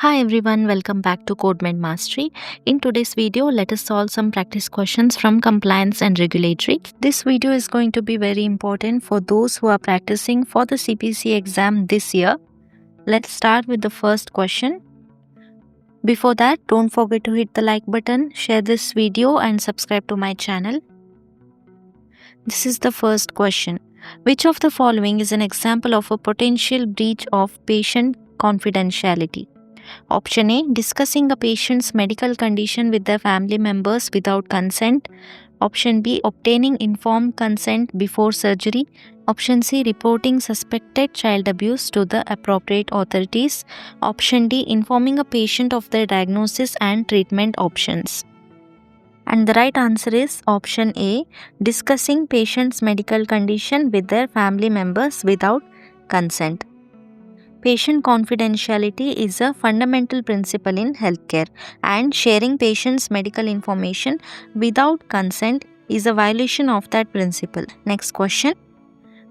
Hi everyone, welcome back to Codement Mastery. In today's video, let us solve some practice questions from compliance and regulatory. This video is going to be very important for those who are practicing for the CPC exam this year. Let's start with the first question. Before that, don't forget to hit the like button, share this video and subscribe to my channel. This is the first question. Which of the following is an example of a potential breach of patient confidentiality? Option A. Discussing a patient's medical condition with their family members without consent. Option B. Obtaining informed consent before surgery. Option C. Reporting suspected child abuse to the appropriate authorities. Option D. Informing a patient of their diagnosis and treatment options. And the right answer is option A. Discussing patient's medical condition with their family members without consent. Patient confidentiality is a fundamental principle in healthcare, and sharing patients' medical information without consent is a violation of that principle. Next question.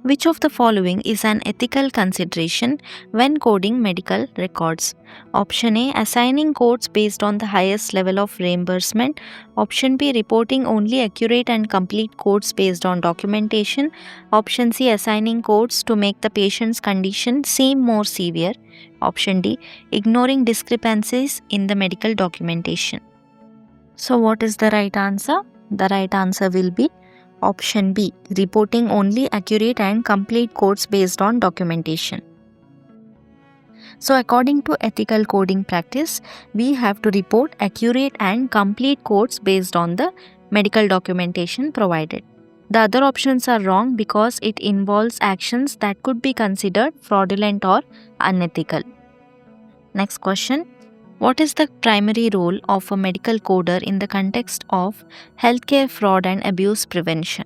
Which of the following is an ethical consideration when coding medical records? Option A. Assigning codes based on the highest level of reimbursement. Option B. Reporting only accurate and complete codes based on documentation. Option C. Assigning codes to make the patient's condition seem more severe. Option D. Ignoring discrepancies in the medical documentation. So what is the right answer? The right answer will be Option B. Reporting only accurate and complete codes based on documentation. So according to ethical coding practice, we have to report accurate and complete codes based on the medical documentation provided. The other options are wrong because it involves actions that could be considered fraudulent or unethical. Next question. What is the primary role of a medical coder in the context of healthcare fraud and abuse prevention?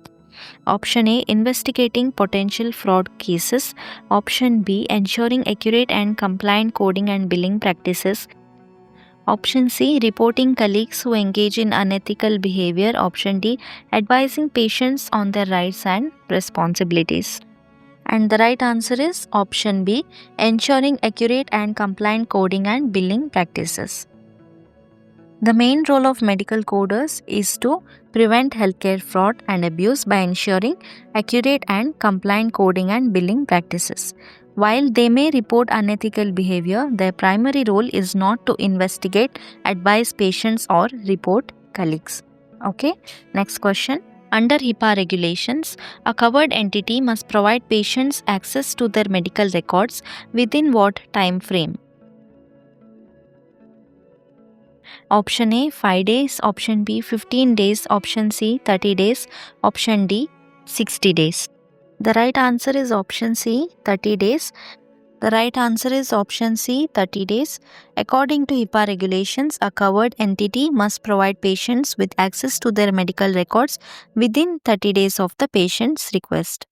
Option A. Investigating potential fraud cases. Option B. Ensuring accurate and compliant coding and billing practices. Option C. Reporting colleagues who engage in unethical behavior. Option D. Advising patients on their rights and responsibilities. And the right answer is option B. Ensuring accurate and compliant coding and billing practices. The main role of medical coders is to prevent healthcare fraud and abuse by ensuring accurate and compliant coding and billing practices. While they may report unethical behavior, their primary role is not to investigate, advise patients or report colleagues. Okay, next question. Under HIPAA regulations, a covered entity must provide patients access to their medical records within what time frame? Option A 5 days, option B 15 days, option C 30 days, option D 60 days. The right answer is option C 30 days. The right answer is option C 30 days. According to HIPAA regulations, a covered entity must provide patients with access to their medical records within 30 days of the patient's request.